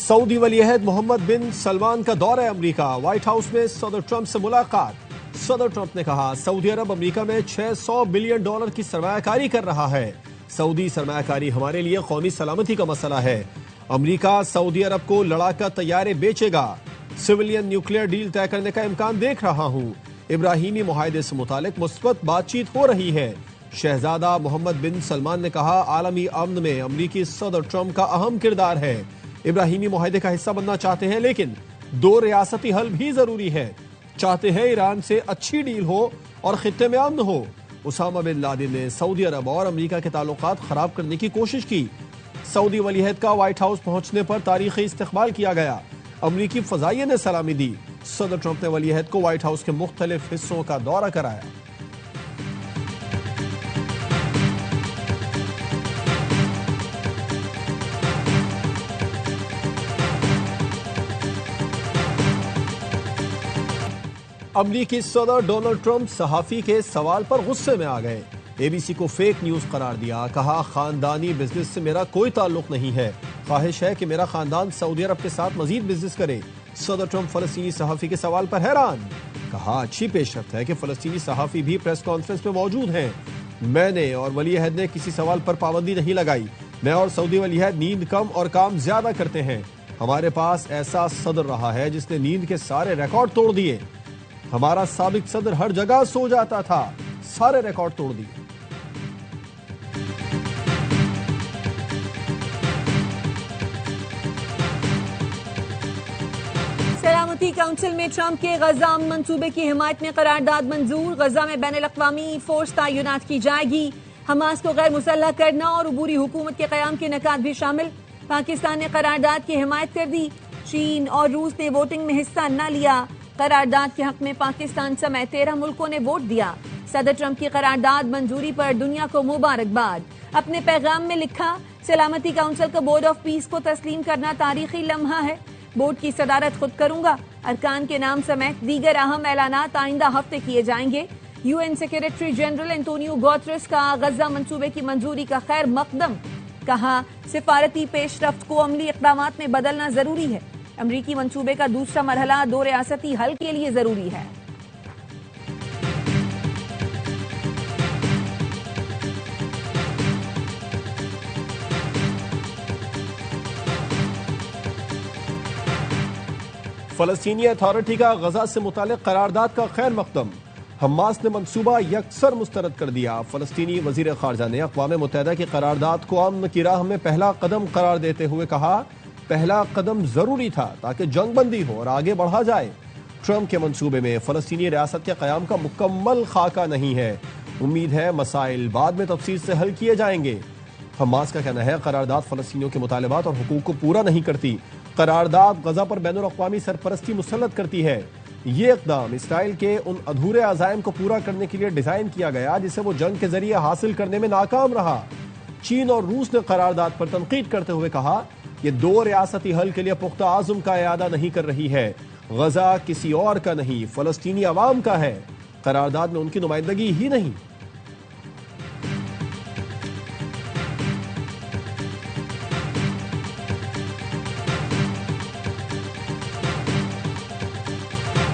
سعودی ولی عہد محمد بن سلمان کا دورہ امریکہ، وائٹ ہاؤس میں صدر ٹرمپ سے ملاقات۔ صدر ٹرمپ نے کہا سعودی عرب امریکہ میں $600 بلین کی سرمایہ کاری کر رہا ہے۔ سعودی سرمایہ کاری ہمارے لیے قومی سلامتی کا مسئلہ ہے۔ امریکہ سعودی عرب کو لڑاکا طیارے بیچے گا۔ سویلین نیوکلیئر ڈیل طے کرنے کا امکان دیکھ رہا ہوں۔ ابراہیمی معاہدے سے متعلق مثبت بات چیت ہو رہی ہے۔ شہزادہ محمد بن سلمان نے کہا عالمی امن میں امریکی صدر ٹرمپ کا اہم کردار ہے۔ ابراہیمی معاہدے کا حصہ بننا چاہتے ہیں لیکن 2 ریاستی حل بھی ضروری ہے۔ چاہتے ہیں ایران سے اچھی ڈیل ہو اور خطے میں امن ہو۔ اسامہ بن لادن نے سعودی عرب اور امریکہ کے تعلقات خراب کرنے کی کوشش کی۔ سعودی ولی عہد کا وائٹ ہاؤس پہنچنے پر تاریخی استقبال کیا گیا۔ امریکی فضائیہ نے سلامی دی۔ صدر ٹرمپ نے ولی عہد کو وائٹ ہاؤس کے مختلف حصوں کا دورہ کرایا۔ امریکی صدر ڈونلڈ ٹرمپ صحافی کے سوال پر غصے میں آ گئے۔ اے بی سی کو فیک نیوز قرار دیا۔ کہا خاندانی بزنس سے میرا کوئی تعلق نہیں ہے۔ خواہش ہے کہ میرا خاندان سعودی عرب کے ساتھ مزید بزنس کرے۔ صدر ٹرمپ فلسطینی صحافی کے سوال پر حیران۔ کہا اچھی پیش رفت ہے کہ فلسطینی صحافی بھی پریس کانفرنس میں موجود ہیں۔ میں نے اور ولی عہد نے کسی سوال پر پابندی نہیں لگائی۔ میں اور سعودی ولی عہد نیند کم اور کام زیادہ کرتے ہیں۔ ہمارے پاس ایسا صدر رہا ہے جس نے نیند کے سارے ریکارڈ توڑ دیے۔ ہمارا سابق صدر ہر جگہ سو جاتا تھا، سارے ریکارڈ توڑ دیے۔ سلامتی کونسل میں ٹرمپ کے غزہ منصوبے کی حمایت میں قرارداد منظور۔ غزہ میں بین الاقوامی فورس تعینات کی جائے گی۔ حماس کو غیر مسلح کرنا اور عبوری حکومت کے قیام کے نکات بھی شامل۔ پاکستان نے قرارداد کی حمایت کر دی۔ چین اور روس نے ووٹنگ میں حصہ نہ لیا۔ قرارداد کے حق میں پاکستان سمیت 13 ملکوں نے ووٹ دیا۔ صدر ٹرمپ کی قرارداد منظوری پر دنیا کو مبارکباد۔ اپنے پیغام میں لکھا سلامتی کونسل کا بورڈ آف پیس کو تسلیم کرنا تاریخی لمحہ ہے۔ بورڈ کی صدارت خود کروں گا۔ ارکان کے نام سمیت دیگر اہم اعلانات آئندہ ہفتے کیے جائیں گے۔ U N secretary general Antonio Guterres کا غزہ منصوبے کی منظوری کا خیر مقدم۔ کہا سفارتی پیش رفت کو عملی اقدامات میں بدلنا ضروری ہے۔ امریکی منصوبے کا دوسرا مرحلہ 2 ریاستی حل کے لیے ضروری ہے۔ فلسطینی اتھارٹی کا غزہ سے متعلق قرارداد کا خیر مقدم۔ حماس نے منصوبہ یکسر مسترد کر دیا۔ فلسطینی وزیر خارجہ نے اقوام متحدہ کی قرارداد کو امن کی راہ میں پہلا قدم قرار دیتے ہوئے کہا پہلا قدم ضروری تھا تاکہ جنگ بندی ہو اور آگے بڑھا جائے۔ ٹرمپ کے منصوبے میں فلسطینی ریاست کے قیام کا مکمل خاکہ نہیں ہے۔ امید ہے مسائل بعد میں تفصیل سے حل کیے جائیں گے۔ حماس کا کہنا ہے قرارداد فلسطینیوں کے مطالبات اور حقوق کو پورا نہیں کرتی۔ قرارداد غزہ پر بین الاقوامی سرپرستی مسلط کرتی ہے۔ یہ اقدام اسرائیل کے ان ادھورے عزائم کو پورا کرنے کے لیے ڈیزائن کیا گیا جسے وہ جنگ کے ذریعے حاصل کرنے میں ناکام رہا۔ چین اور روس نے قرارداد پر تنقید کرتے ہوئے کہا یہ 2 ریاستی حل کے لیے پختہ عزم کا اعادہ نہیں کر رہی ہے۔ غزہ کسی اور کا نہیں، فلسطینی عوام کا ہے۔ قرارداد میں ان کی نمائندگی ہی نہیں۔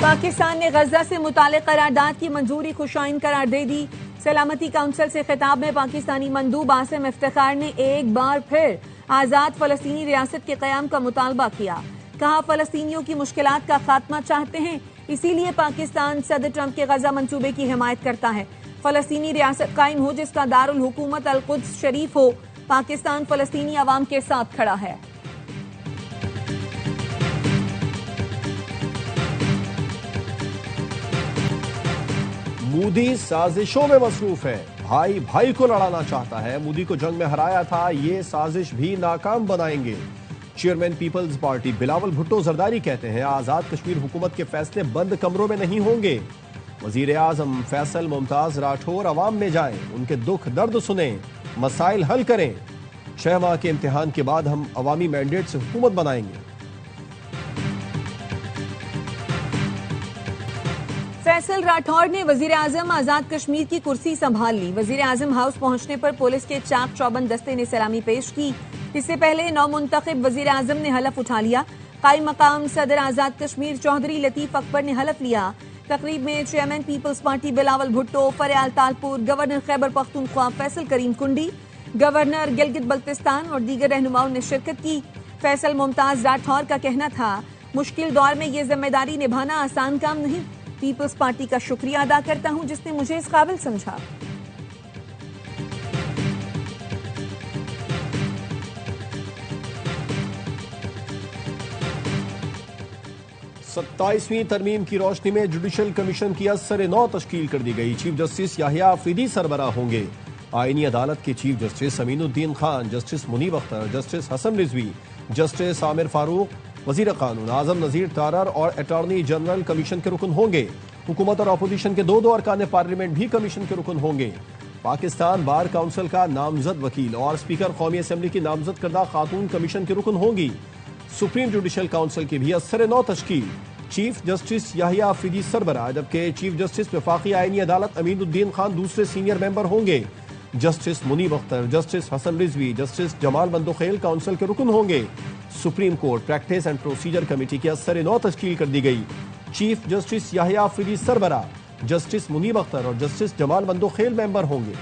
پاکستان نے غزہ سے متعلق قرارداد کی منظوری خوشائن قرار دے دی۔ سلامتی کونسل سے خطاب میں پاکستانی مندوب عاصم افتخار نے ایک بار پھر آزاد فلسطینی ریاست کے قیام کا مطالبہ کیا۔ کہا فلسطینیوں کی مشکلات کا خاتمہ چاہتے ہیں، اسی لیے پاکستان صدر ٹرمپ کے غزہ منصوبے کی حمایت کرتا ہے۔ فلسطینی ریاست قائم ہو جس کا دارالحکومت القدس شریف ہو۔ پاکستان فلسطینی عوام کے ساتھ کھڑا ہے۔ مودی سازشوں میں مصروف ہے۔ بھائی بھائی کو لڑانا چاہتا ہے۔ مودی کو جنگ میں ہرایا تھا، یہ سازش بھی ناکام بنائیں گے۔ چیئرمین پیپلز پارٹی بلاول بھٹو زرداری کہتے ہیں آزاد کشمیر حکومت کے فیصلے بند کمروں میں نہیں ہوں گے۔ وزیر اعظم فیصل ممتاز راٹھور عوام میں جائیں، ان کے دکھ درد سنیں، مسائل حل کریں۔ 6 ماہ کے امتحان کے بعد ہم عوامی مینڈیٹ سے حکومت بنائیں گے۔ فیصل راٹھور نے وزیر اعظم آزاد کشمیر کی کرسی سنبھال لی۔ وزیر اعظم ہاؤس پہنچنے پر پولیس کے چاق چوبند دستے نے سلامی پیش کی۔ اس سے پہلے نو منتخب وزیر اعظم نے حلف اٹھا لیا. قائم مقام صدر آزاد کشمیر چودھری لطیف اکبر نے حلف لیا. تقریب میں chairman Peoples Party Bilawal Bhutto, Faryal Talpur, governor Khyber Pakhtunkhwa Faisal Karim Kundi, governor Gilgit Baltistan اور دیگر رہنماؤں نے شرکت کی. فیصل ممتاز راٹھور کا کہنا تھا مشکل دور میں یہ ذمہ داری نبھانا آسان کام نہیں. پیپلز پارٹی کا شکریہ ادا کرتا ہوں جس نے مجھے اس قابل سمجھا. 27ویں ترمیم کی روشنی میں جوڈیشل کمیشن کی از سر نو تشکیل کر دی گئی. چیف جسٹس یحییٰ آفریدی سربراہ ہوں گے. آئینی عدالت کے چیف جسٹس امین الدین خان، جسٹس منیب اختر، جسٹس حسن رضوی، جسٹس عامر فاروق، وزیر قانون اعظم نذیر تارڑ اور اٹارنی جنرل کمیشن کے رکن ہوں گے. حکومت اور اپوزیشن کے دو ارکان پارلیمنٹ بھی کمیشن کے رکن ہوں گے. پاکستان بار کونسل کا نامزد وکیل اور اسپیکر قومی اسمبلی کی نامزد کردہ خاتون کمیشن کے رکن ہوں گی. سپریم جوڈیشل کونسل کی بھی از سر نو تشکیل. چیف جسٹس یحییٰ آفریدی سربراہ، جبکہ چیف جسٹس وفاقی آئینی عدالت امین الدین خان دوسرے سینئر ممبر ہوں گے. جسٹس منیب اختر، جسٹس حسن رضوی، جسٹس جمال بندوخیل کونسل کے رکن ہوں گے. Supreme court practice and procedure committee کی از سر نو تشکیل کر دی گئی. چیف جسٹس یحییٰ آفریدی سربراہ، جسٹس منیب اختر اور جسٹس جمال بندوخیل ممبر ہوں گے.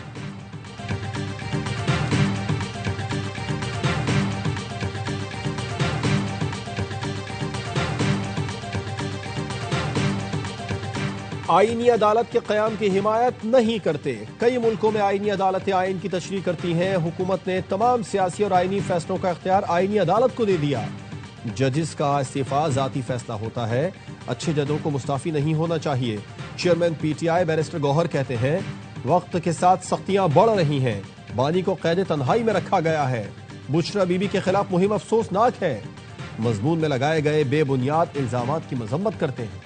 آئینی عدالت کے قیام کی حمایت نہیں کرتے. کئی ملکوں میں آئینی عدالتیں آئین کی تشریح کرتی ہیں. حکومت نے تمام سیاسی اور آئینی فیصلوں کا اختیار آئینی عدالت کو دے دیا. ججز کا استعفیٰ ذاتی فیصلہ ہوتا ہے. اچھے ججوں کو مستعفی نہیں ہونا چاہیے. Chairman P T I barrister Gohar کہتے ہیں وقت کے ساتھ سختیاں بڑھ رہی ہیں. بانی کو قید تنہائی میں رکھا گیا ہے. بشرا بی بی کے خلاف مہم افسوسناک ہے. مضمون میں لگائے گئے بے بنیاد الزامات کی مذمت کرتے ہیں.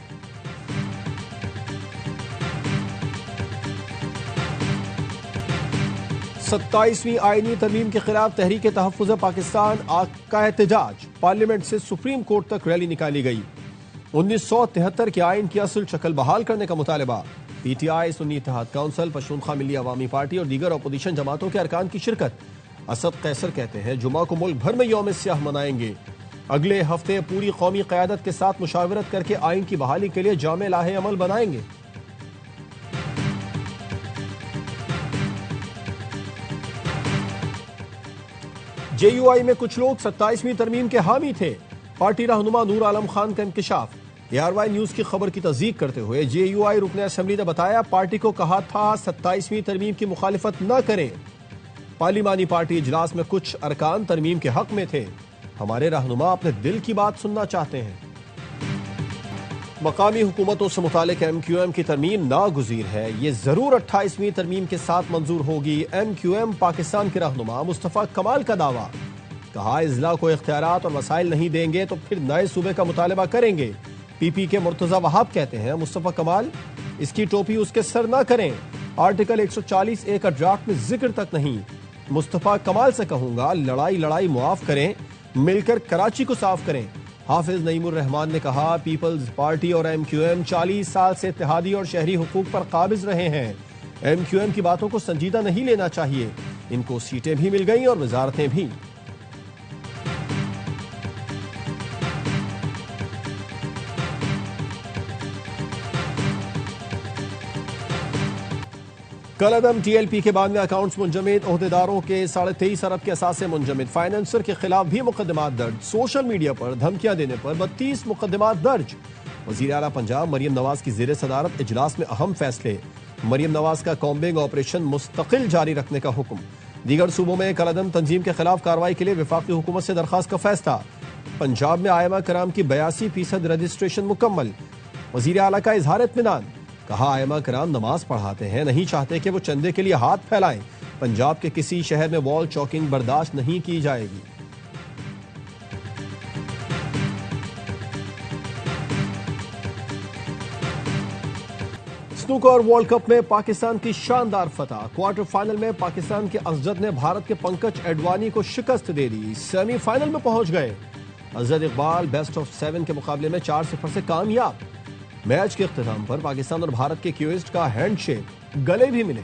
ستائیسویں آئینی ترمیم کے خلاف تحریک تحفظ پاکستان کا احتجاج. پارلیمنٹ سے سپریم کورٹ تک ریلی نکالی گئی. 1973 کے آئین کی اصل شکل بحال کرنے کا مطالبہ. پی ٹی آئی، سنی اتحاد کونسل، پشتونخوا ملی عوامی پارٹی اور دیگر اپوزیشن جماعتوں کے ارکان کی شرکت. اسد قیصر کہتے ہیں جمعہ کو ملک بھر میں یوم سیاہ منائیں گے. اگلے ہفتے پوری قومی قیادت کے ساتھ مشاورت کر کے آئین کی بحالی کے لیے جامع لاہ عمل بنائیں گے. جے یو آئی میں کچھ لوگ 27ویں ترمیم کے حامی تھے. پارٹی رہنما نور عالم خان کا انکشاف. اے آر وائی نیوز کی خبر کی تصدیق کرتے ہوئے جے یو آئی رکن اسمبلی نے بتایا پارٹی کو کہا تھا 27ویں ترمیم کی مخالفت نہ کریں. پارلیمانی پارٹی اجلاس میں کچھ ارکان ترمیم کے حق میں تھے. ہمارے رہنما اپنے دل کی بات سننا چاہتے ہیں. مقامی حکومتوں سے متعلق ایم کیو ایم کی ترمیم ناگزیر ہے. یہ ضرور 28ویں ترمیم کے ساتھ منظور ہوگی. ایم کیو ایم پاکستان کے رہنما مصطفیٰ کمال کا دعویٰ. کہا اضلاع کو اختیارات اور وسائل نہیں دیں گے تو پھر نئے صوبے کا مطالبہ کریں گے. پی پی کے مرتضی وہاب کہتے ہیں مصطفیٰ کمال اس کی ٹوپی اس کے سر نہ کریں. آرٹیکل 140A کا ڈرافٹ میں ذکر تک نہیں. مصطفیٰ کمال سے کہوں گا لڑائی معاف کریں، مل کر کراچی کو صاف کریں. حافظ نعیم الرحمان نے کہا پیپلز پارٹی اور ایم کیو ایم 40 سال سے اتحادی اور شہری حقوق پر قابض رہے ہیں. ایم کیو ایم کی باتوں کو سنجیدہ نہیں لینا چاہیے. ان کو سیٹیں بھی مل گئیں اور وزارتیں بھی. کل عدم ٹی ایل پی کے 92 اکاؤنٹس منجمد. عہدیداروں کے 23.5 ارب کے اثاثے منجمد. فائنانسر کے خلاف بھی مقدمات درج. سوشل میڈیا پر دھمکیاں دینے پر 32 مقدمات درج. وزیر اعلیٰ پنجاب مریم نواز کی زیر صدارت اجلاس میں اہم فیصلے. مریم نواز کا کومبنگ آپریشن مستقل جاری رکھنے کا حکم. دیگر صوبوں میں کل عدم تنظیم کے خلاف کارروائی کے لیے وفاقی حکومت سے درخواست کا فیصلہ. پنجاب میں ائمہ کرام کی 82% رجسٹریشن مکمل. وزیر اعلیٰ کا اظہار اطمینان. کہا ائمہ کرام نماز پڑھاتے ہیں، نہیں چاہتے کہ وہ چندے کے لیے ہاتھ پھیلائیں. پنجاب کے کسی شہر میں وال چاکنگ برداشت نہیں کی جائے گی. سنوکر ورلڈ کپ میں پاکستان کی شاندار فتح. کوارٹر فائنل میں پاکستان کے اسجد نے بھارت کے پنکج اڈوانی کو شکست دے دی. سیمی فائنل میں پہنچ گئے. اسجد اقبال بیسٹ آف 7 کے مقابلے میں 4-0 سے کامیاب. میچ کے اختتام پر پاکستان اور بھارت کے کیوسٹ کا ہینڈ شیک، گلے بھی ملے.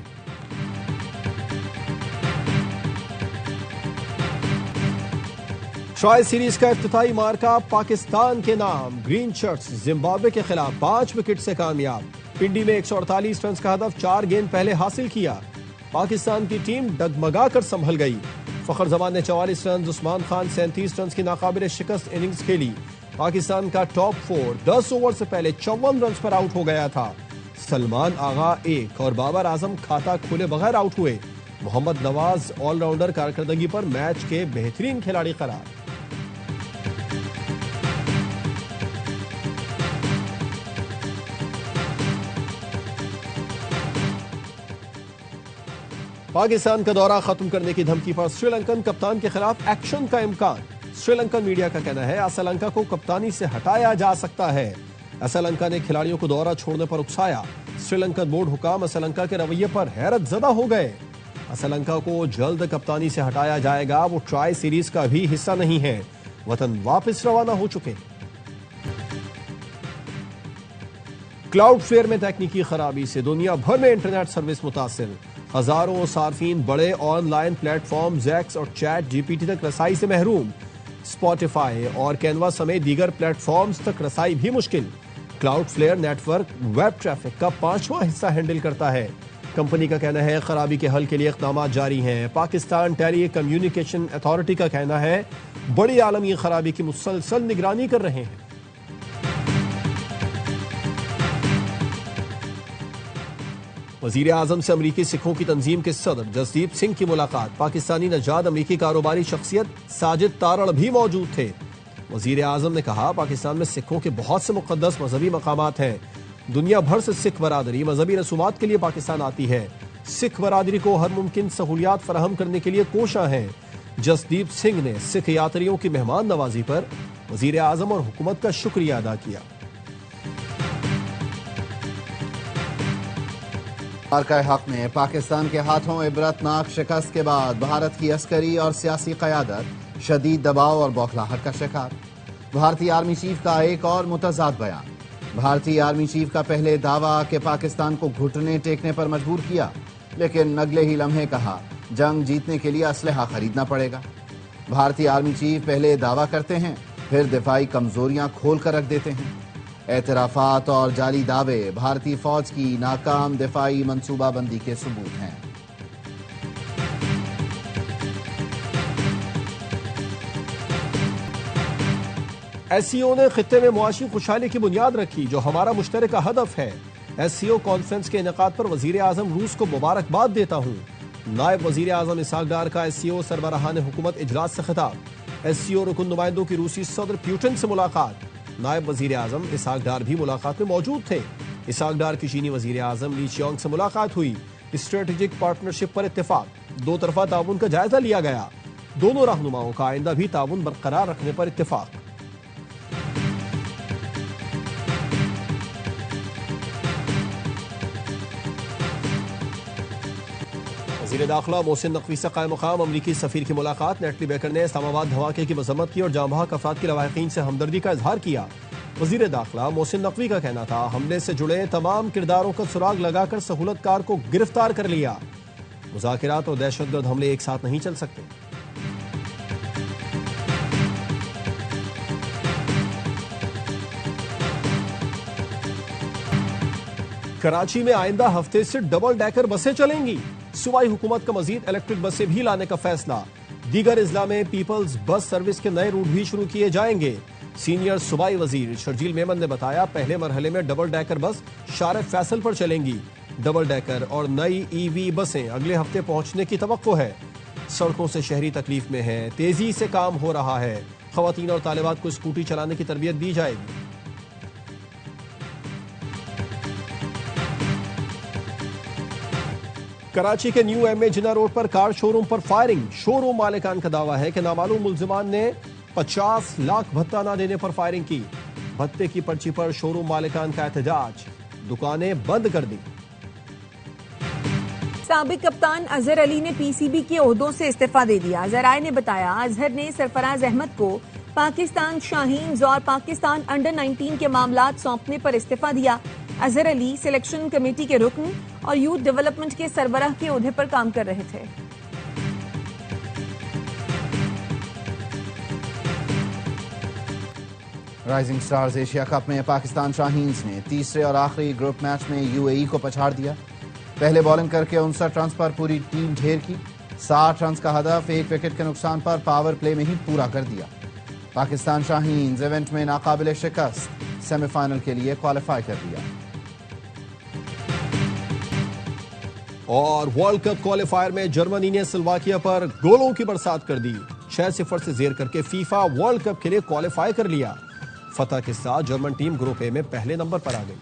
ٹرائی سیریز کا افتتاحی مارکا پاکستان کے نام، گرین شرٹس زمبابوے کے خلاف 5 وکٹ سے کامیاب، پنڈی میں 148 رنز کا ہدف 4 گیند پہلے حاصل کیا، پاکستان کی ٹیم ڈگمگا کر سنبھل گئی، فخر زمان نے 44 رنز، عثمان خان 37 رنز کی ناقابل شکست اننگز کھیلی، پاکستان کا ٹاپ 4 10 اوور سے پہلے 54 رنز پر آؤٹ ہو گیا تھا، سلمان آغا 1 اور بابر اعظم کھاتا کھولے بغیر آؤٹ ہوئے، محمد نواز آل راؤنڈر کارکردگی پر میچ کے بہترین کھلاڑی قرار۔ پاکستان کا دورہ ختم کرنے کی دھمکی پر سری لنکن کپتان کے خلاف ایکشن کا امکان، سری لنکن میڈیا کا کہنا ہے اسلنکا کو کپتانی سے ہٹایا جا سکتا ہے، اسلنکا نے کھلاڑیوں کو دورہ چھوڑنے پر اکسایا، سری لنکن بورڈ حکام اسلنکا کے رویے پر حیرت زدہ ہو گئے، اسلنکا کو جلد کپتانی سے ہٹایا جائے گا، وہ ٹرائی سیریز کا بھی حصہ نہیں ہے، وطن واپس روانہ ہو چکے۔ کلاؤڈ فلیئر میں تکنیکی خرابی سے دنیا بھر میں انٹرنیٹ سروس متاثر، ہزاروں صارفین بڑے آن لائن پلیٹ فارم زیکس اور چیٹ جی پی ٹی تک رسائی سے محروم، اسپوٹیفائی اور کینوا سمیت دیگر پلیٹ فارمز تک رسائی بھی مشکل، Cloudflare network web traffic کا 5واں حصہ ہینڈل کرتا ہے، کمپنی کا کہنا ہے خرابی کے حل کے لیے اقدامات جاری ہیں، پاکستان ٹیلی کمیونیکیشن اتھارٹی کا کہنا ہے بڑی عالمی خرابی کی مسلسل نگرانی کر رہے ہیں۔ وزیر اعظم سے امریکی سکھوں کی تنظیم کے صدر جسدیپ سنگھ کی ملاقات، پاکستانی نژاد امریکی کاروباری شخصیت ساجد تارڑ بھی موجود تھے، وزیر اعظم نے کہا پاکستان میں سکھوں کے بہت سے مقدس مذہبی مقامات ہیں، دنیا بھر سے سکھ برادری مذہبی رسومات کے لیے پاکستان آتی ہے، سکھ برادری کو ہر ممکن سہولیات فراہم کرنے کے لیے کوشاں ہیں، جسدیپ سنگھ نے سکھ یاتریوں کی مہمان نوازی پر وزیر اعظم اور حکومت کا شکریہ ادا کیا۔ مارکہ حق میں پاکستان کے ہاتھوں عبرتناک شکست کے بعد بھارت کی عسکری اور سیاسی قیادت شدید دباؤ اور بوکھلاہٹ کا شکار، بھارتی آرمی چیف کا ایک اور متضاد بیان، بھارتی آرمی چیف کا پہلے دعویٰ کہ پاکستان کو گھٹنے ٹیکنے پر مجبور کیا، لیکن اگلے ہی لمحے کہا جنگ جیتنے کے لیے اسلحہ خریدنا پڑے گا، بھارتی آرمی چیف پہلے دعویٰ کرتے ہیں پھر دفاعی کمزوریاں کھول کر رکھ دیتے ہیں، اعترافات اور جعلی دعوے بھارتی فوج کی ناکام دفاعی منصوبہ بندی کے ثبوت ہیں۔ ایس سی او نے خطے میں معاشی خوشحالی کی بنیاد رکھی جو ہمارا مشترکہ ہدف ہے، ایس سی او کانفرنس کے انعقاد پر وزیر اعظم روس کو مبارکباد دیتا ہوں، نائب وزیر اعظم اسحاق ڈار کا ایس سی او سربراہان حکومت اجلاس سے خطاب، ایس سی او رکن نمائندوں کی روسی صدر پیوٹن سے ملاقات، نائب وزیر اعظم اسحاق ڈار بھی ملاقات میں موجود تھے، اسحاق ڈار کی چینی وزیر اعظم لی چیونگ سے ملاقات ہوئی، اسٹریٹجک پارٹنرشپ پر اتفاق، دو طرفہ تعاون کا جائزہ لیا گیا، دونوں رہنماؤں کا آئندہ بھی تعاون برقرار رکھنے پر اتفاق۔ وزیر داخلہ محسن نقوی سے قائم مقام امریکی سفیر کی ملاقات، نیٹلی بیکر نے اسلام آباد دھماکے کی مذمت کی اور جاں بحق افراد کے لواحقین سے ہمدردی کا اظہار کیا، وزیر داخلہ محسن نقوی کا کہنا تھا حملے سے جڑے تمام کرداروں کا سراغ لگا کر سہولت کار کو گرفتار کر لیا، مذاکرات اور دہشت گرد حملے ایک ساتھ نہیں چل سکتے۔ کراچی میں آئندہ ہفتے سے ڈبل ڈیکر بسیں چلیں گی، صوبائی حکومت کا مزید الیکٹرک بسیں بھی لانے کا فیصلہ، دیگر اضلاع میں پیپلز بس سروس کے نئے روٹ بھی شروع کیے جائیں گے، سینئر صوبائی وزیر شرجیل میمن نے بتایا پہلے مرحلے میں ڈبل ڈیکر بس شارع فیصل پر چلیں گی، ڈبل ڈیکر اور نئی ای وی بسیں اگلے ہفتے پہنچنے کی توقع ہے، سڑکوں سے شہری تکلیف میں ہیں، تیزی سے کام ہو رہا ہے، خواتین اور طالبات کو اسکوٹی چلانے کی تربیت دی جائے گی۔ کراچی کے نیو ایم اے جناح روڈ پر کار شو روم پر فائرنگ، شو روم مالکان کا دعویٰ ہے کہ نامعلوم ملزمان نے 50 لاکھ بھتہ نہ دینے پر فائرنگ کی، بھتے کی پرچی پر شو روم مالکان کا احتجاج، دکانیں بند کر دی۔ سابق کپتان اظہر علی نے پی سی بی کے عہدوں سے استعفیٰ دے دیا، ذرائع نے بتایا اظہر نے سرفراز احمد کو پاکستان شاہینز اور پاکستان انڈر 19 کے معاملات سونپنے پر استعفیٰ دیا، اظہر علی سلیکشن کمیٹی کے رکن اور یوتھ ڈیولپمنٹ کے سربراہ کے عہدے پر کام کر رہے تھے۔ رائزنگ سٹارز ایشیا کپ میں پاکستان شاہینز نے تیسرے اور آخری گروپ میچ میں یو اے ای کو پچھاڑ دیا. پہلے بالنگ کر کے 59 رنز پر پوری ٹیم ڈھیر کی. 60 رنز کا ہدف ایک وکٹ کے نقصان پر پاور پلے میں ہی پورا کر دیا. پاکستان شاہینز ایونٹ میں ناقابل شکست سیمی فائنل کے لیے کوالیفائی کر دیا. اور ورلڈ کپ کوالیفائر میں جرمنی نے سلواکیہ پر گولوں کی برسات کر دی. 6-0 سے زیر کر کے فیفا ورلڈ کپ کے لیے کوالیفائی کر لیا. فتح کے ساتھ جرمن ٹیم گروپ اے میں پہلے نمبر پر آ گئی.